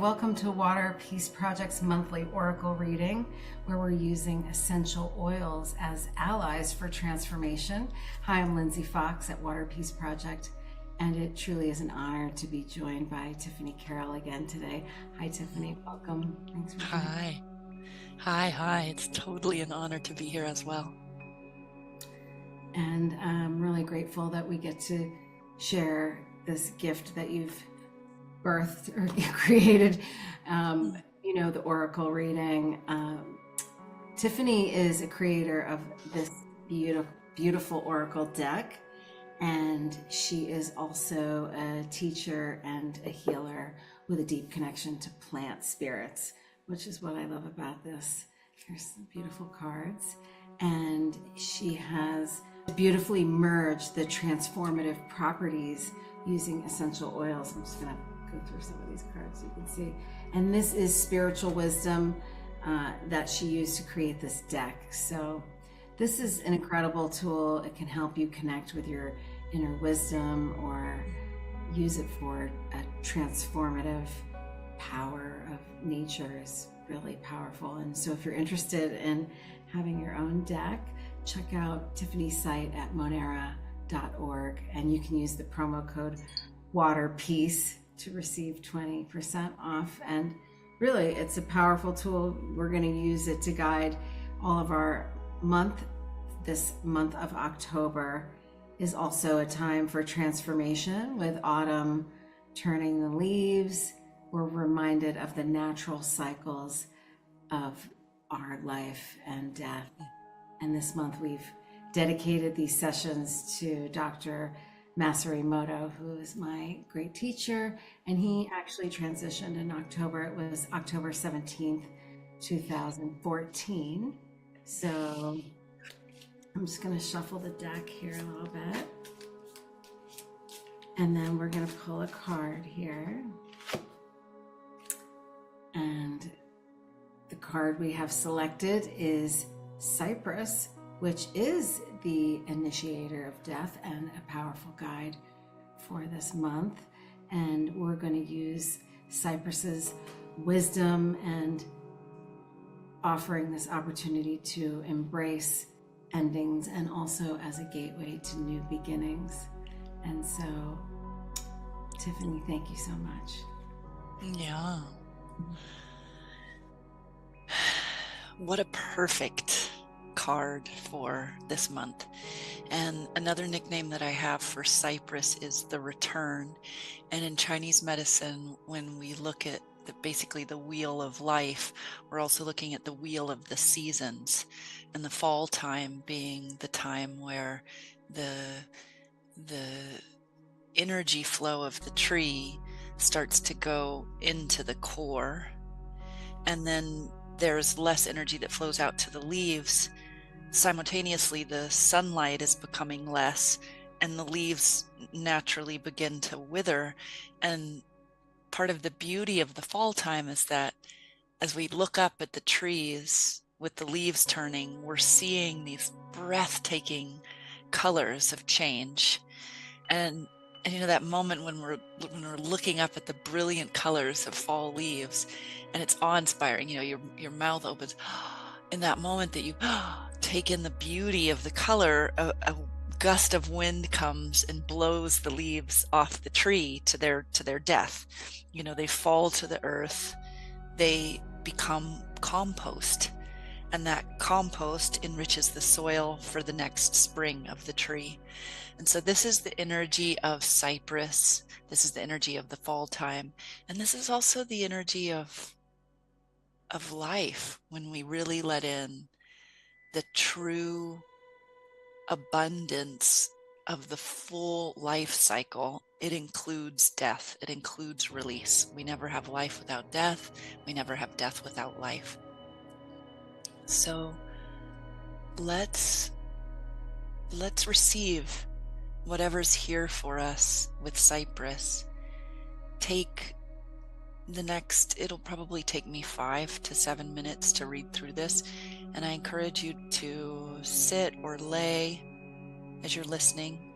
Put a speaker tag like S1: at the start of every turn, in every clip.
S1: welcome to Water Peace Project's monthly Oracle reading, where we're using essential oils as allies for transformation. Hi, I'm Lindsay Fox at Water Peace Project, and it truly is an honor to be joined by Tiffany Carole again today. Hi, Tiffany. Welcome. Thanks for joining.
S2: Hi. It's totally an honor to be here as well.
S1: And I'm really grateful that we get to share this gift that you've birthed or created, the Oracle reading. Tiffany is a creator of this beautiful Oracle deck, and she is also a teacher and a healer with a deep connection to plant spirits, which is what I love about this. Here's some beautiful cards, and she has beautifully merged the transformative properties using essential oils. I'm just gonna go through some of these cards so you can see. And this is spiritual wisdom that she used to create this deck. So this is an incredible tool. It can help you connect with your inner wisdom or use it for a transformative power of nature. Is really powerful. And so if you're interested in having your own deck, check out Tiffany's site at monera.org, and you can use the promo code WATERPEACE to receive 20% off. And really, it's a powerful tool. We're going to use it to guide all of our month. This month of October is also a time for transformation, with autumn turning the leaves. We're reminded of the natural cycles of our life and death. And this month we've dedicated these sessions to Dr. Masaru, who is my great teacher, and he actually transitioned in October. It was October 17th, 2014. So I'm just going to shuffle the deck here a little bit, and then we're going to pull a card here. And the card we have selected is Cypress, which is the initiator of death and a powerful guide for this month. And we're going to use Cypress's wisdom and offering this opportunity to embrace endings, and also as a gateway to new beginnings. And so, Tiffany, thank you so much.
S2: Yeah. What a perfect card for this month. And another nickname that I have for Cypress is the return. And in Chinese medicine, when we look at basically the wheel of life, we're also looking at the wheel of the seasons, and the fall time being the time where the energy flow of the tree starts to go into the core, and then there's less energy that flows out to the leaves. Simultaneously, the sunlight is becoming less, and the leaves naturally begin to wither. And part of the beauty of the fall time is that as we look up at the trees with the leaves turning, we're seeing these breathtaking colors of change. And that moment when we're looking up at the brilliant colors of fall leaves, and it's awe-inspiring. Your mouth opens in that moment that you take in the beauty of the color. A gust of wind comes and blows the leaves off the tree to their death. They fall to the earth. They become compost, and that compost enriches the soil for the next spring of the tree. And so this is the energy of Cypress. This is the energy of the fall time. And this is also the energy of life, when we really let in the true abundance of the full life cycle. It includes death. It includes release. We never have life without death. We never have death without life. So let's receive whatever's here for us with Cypress. Take the next, it'll probably take me 5 to 7 minutes to read through this, and I encourage you to sit or lay as you're listening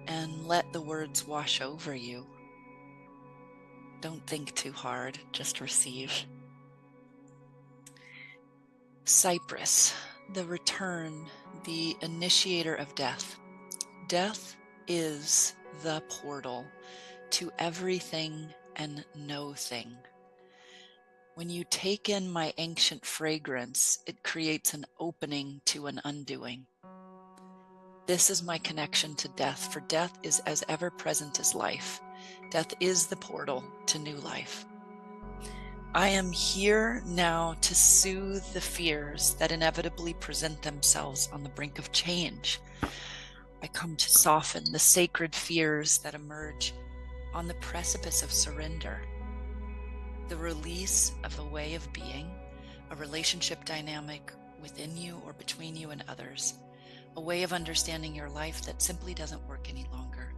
S2: and let the words wash over you. Don't think too hard, just receive. Cypress, the return, the initiator of death. Death is the portal to everything and no thing. When you take in my ancient fragrance, it creates an opening to an undoing. This is my connection to death, for death is as ever present as life. Death is the portal to new life. I am here now to soothe the fears that inevitably present themselves on the brink of change. I come to soften the sacred fears that emerge on the precipice of surrender. The release of a way of being, a relationship dynamic within you or between you and others, a way of understanding your life that simply doesn't work any longer.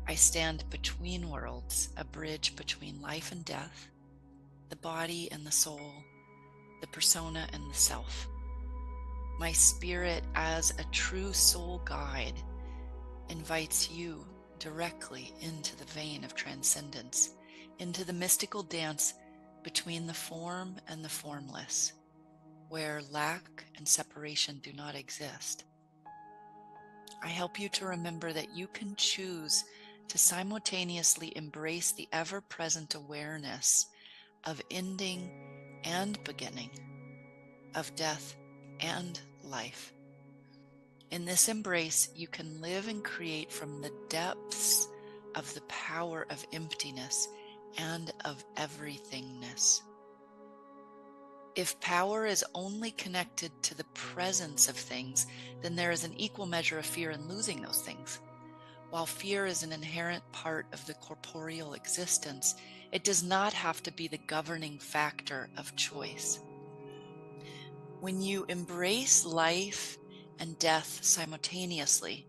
S2: I stand between worlds, a bridge between life and death, the body and the soul, the persona and the self. My spirit, as a true soul guide, invites you directly into the vein of transcendence, into the mystical dance between the form and the formless, where lack and separation do not exist. I help you to remember that you can choose to simultaneously embrace the ever-present awareness of ending and beginning, of death and life. In this embrace, you can live and create from the depths of the power of emptiness and of everythingness. If power is only connected to the presence of things, then there is an equal measure of fear in losing those things. While fear is an inherent part of the corporeal existence, it does not have to be the governing factor of choice. When you embrace life and death simultaneously,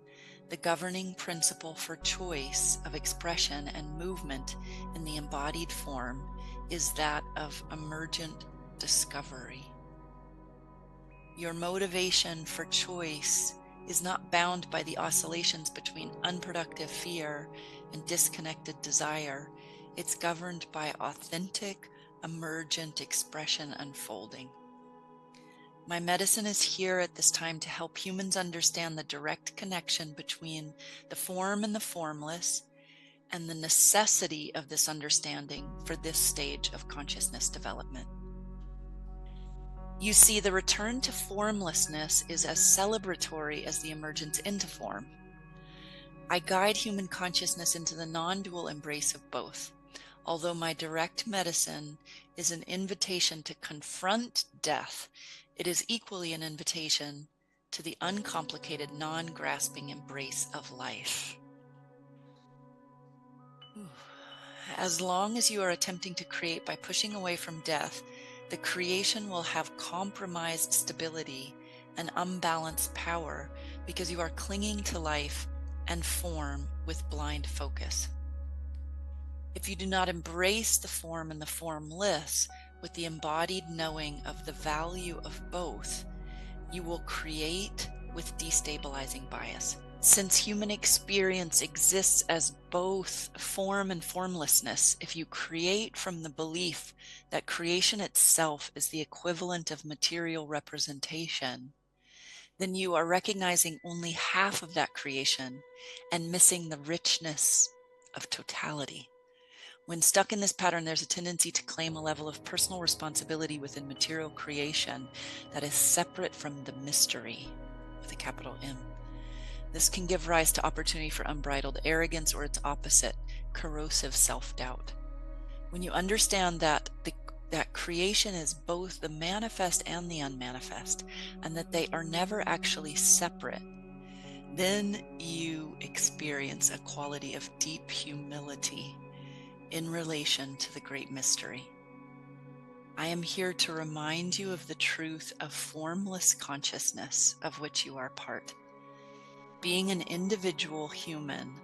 S2: the governing principle for choice of expression and movement in the embodied form is that of emergent discovery. Your motivation for choice is not bound by the oscillations between unproductive fear and disconnected desire. It's governed by authentic, emergent expression unfolding. My medicine is here at this time to help humans understand the direct connection between the form and the formless, and the necessity of this understanding for this stage of consciousness development. You see, the return to formlessness is as celebratory as the emergence into form. I guide human consciousness into the non-dual embrace of both. Although my direct medicine is an invitation to confront death, it is equally an invitation to the uncomplicated, non-grasping embrace of life. As long as you are attempting to create by pushing away from death, the creation will have compromised stability and unbalanced power because you are clinging to life and form with blind focus. If you do not embrace the form and the formless with the embodied knowing of the value of both, you will create with destabilizing bias. Since human experience exists as both form and formlessness, if you create from the belief that creation itself is the equivalent of material representation, then you are recognizing only half of that creation and missing the richness of totality. When stuck in this pattern, there's a tendency to claim a level of personal responsibility within material creation that is separate from the mystery, with a capital M. This can give rise to opportunity for unbridled arrogance, or its opposite, corrosive self-doubt. When you understand that creation is both the manifest and the unmanifest, and that they are never actually separate, then you experience a quality of deep humility in relation to the great mystery. I am here to remind you of the truth of formless consciousness of which you are part. Being an individual human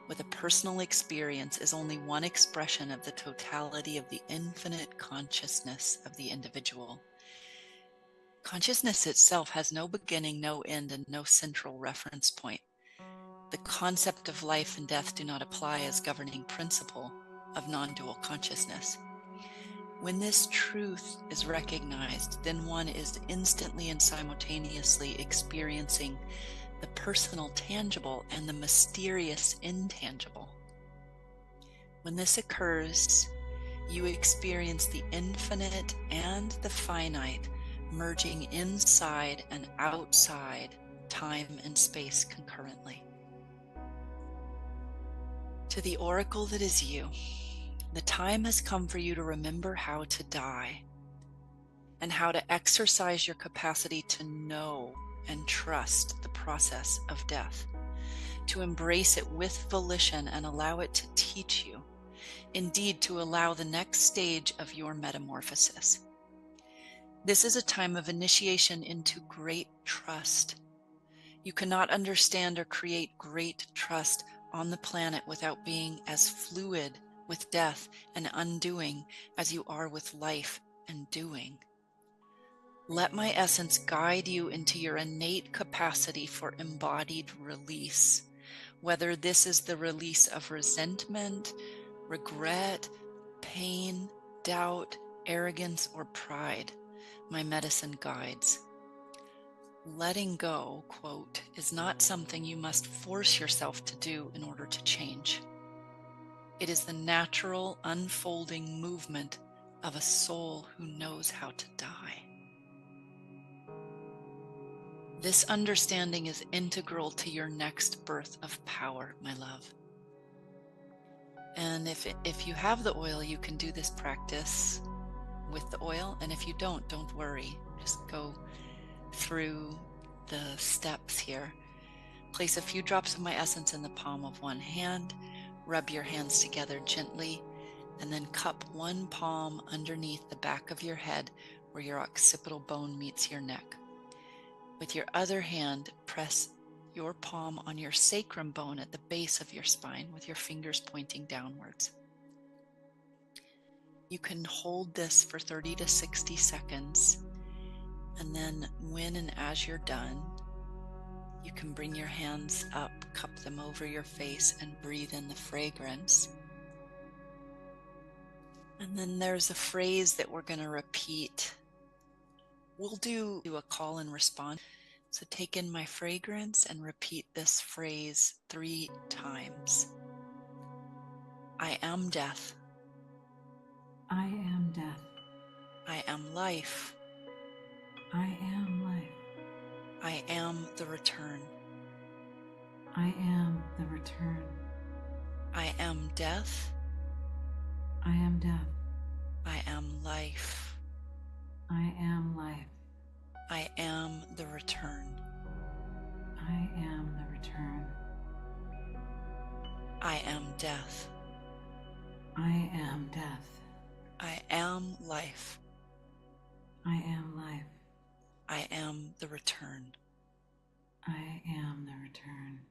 S2: with a personal experience is only one expression of the totality of the infinite consciousness of the individual. Consciousness itself has no beginning, no end, and no central reference point. The concept of life and death do not apply as governing principle. of non-dual consciousness. When this truth is recognized, then one is instantly and simultaneously experiencing the personal tangible and the mysterious intangible. When this occurs, you experience the infinite and the finite merging inside and outside time and space concurrently. To the oracle that is you, the time has come for you to remember how to die and how to exercise your capacity to know and trust the process of death, to embrace it with volition and allow it to teach you, indeed to allow the next stage of your metamorphosis. This is a time of initiation into great trust. You cannot understand or create great trust on the planet without being as fluid with death and undoing as you are with life and doing. Let my essence guide you into your innate capacity for embodied release, whether this is the release of resentment, regret, pain, doubt, arrogance, or pride. My medicine guides. Letting go, quote, is not something you must force yourself to do in order to change. It is the natural unfolding movement of a soul who knows how to die. This understanding is integral to your next birth of power, my love. And if you have the oil, you can do this practice with the oil. And if you don't worry. Just go through the steps here. Place a few drops of my essence in the palm of one hand. Rub your hands together gently, and then cup one palm underneath the back of your head where your occipital bone meets your neck. With your other hand, press your palm on your sacrum bone at the base of your spine with your fingers pointing downwards. You can hold this for 30 to 60 seconds, and then when and as you're done, you can bring your hands up, cup them over your face, and breathe in the fragrance. And then there's a phrase that we're going to repeat. We'll do a call and response. So take in my fragrance and repeat this phrase 3 times. I am death.
S1: I am death.
S2: I am life.
S1: I am life.
S2: I am the return.
S1: I am the return.
S2: I am death.
S1: I am death.
S2: I am life.
S1: I am life.
S2: I am the return.
S1: I am the return.
S2: I am death.
S1: I am death.
S2: I am life.
S1: I am life.
S2: I am the return.
S1: I am the return.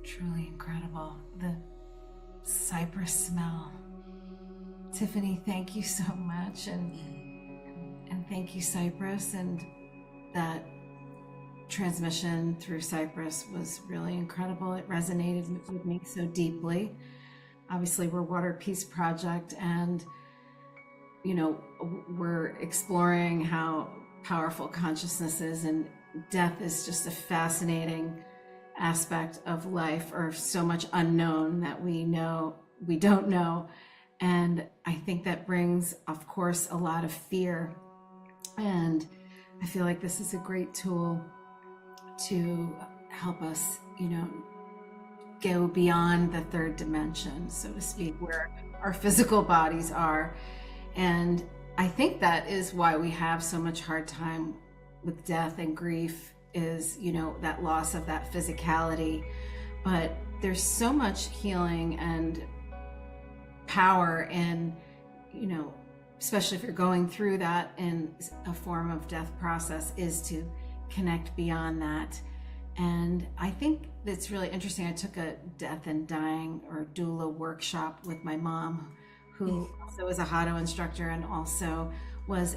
S1: Truly incredible. The cypress smell. Tiffany, thank you so much, and thank you, Cypress. And that transmission through Cypress was really incredible. It resonated with me so deeply. Obviously, we're Water Peace Project, and we're exploring how powerful consciousness is, and death is just a fascinating aspect of life, or so much unknown that we don't know. And I think that brings, of course, a lot of fear. And I feel like this is a great tool to help us, go beyond the third dimension, so to speak, where our physical bodies are. And I think that is why we have so much hard time with death and grief, is, that loss of that physicality. But there's so much healing and power in, especially if you're going through that in a form of death process, is to connect beyond that. And I think it's really interesting. I took a death and dying or doula workshop with my mom, who also is a Hado instructor and also was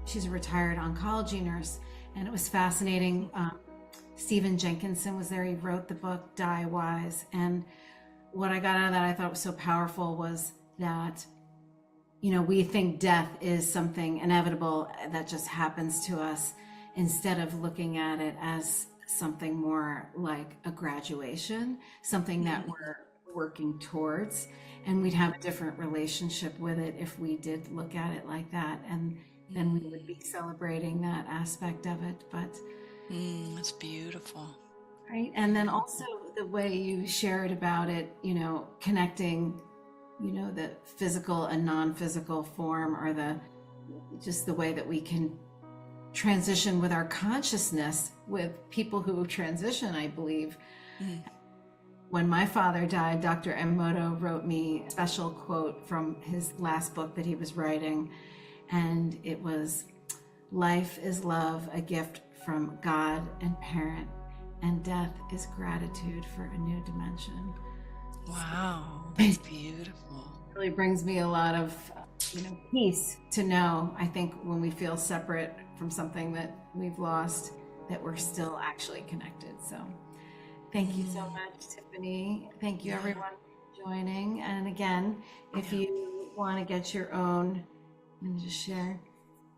S1: she's a retired oncology nurse. And it was fascinating. Stephen Jenkinson was there. He wrote the book Die Wise. And what I got out of that I thought was so powerful was that, we think death is something inevitable that just happens to us, instead of looking at it as something more like a graduation, something that we're working towards. And we'd have a different relationship with it if we did look at it like that. And then we would be celebrating that aspect of it. But
S2: that's beautiful.
S1: Right. And then also the way you shared about it, connecting, the physical and non-physical form, or just the way that we can transition with our consciousness with people who transition, I believe. When my father died, Dr. Emoto wrote me a special quote from his last book that he was writing. And it was, "Life is love, a gift from God and parent, and death is gratitude for a new dimension."
S2: Wow, that's beautiful.
S1: It really brings me a lot of peace to know, I think, when we feel separate from something that we've lost, that we're still actually connected. So thank you so much, Tiffany. Thank you everyone for joining. And again, if you want to get your own, let me just share,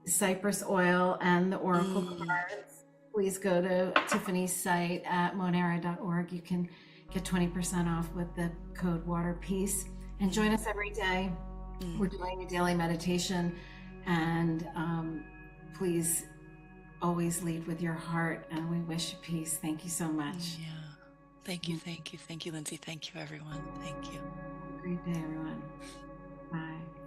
S1: Cypress oil and the Oracle cards, please go to Tiffany's site at monera.org. You can get 20% off with the code WATERPEACE. And join us every day. We're doing a daily meditation. And please always lead with your heart. And we wish you peace. Thank you so much.
S2: Yeah. Thank you, Lindsay. Thank you, everyone. Thank you.
S1: Great day, everyone. Bye.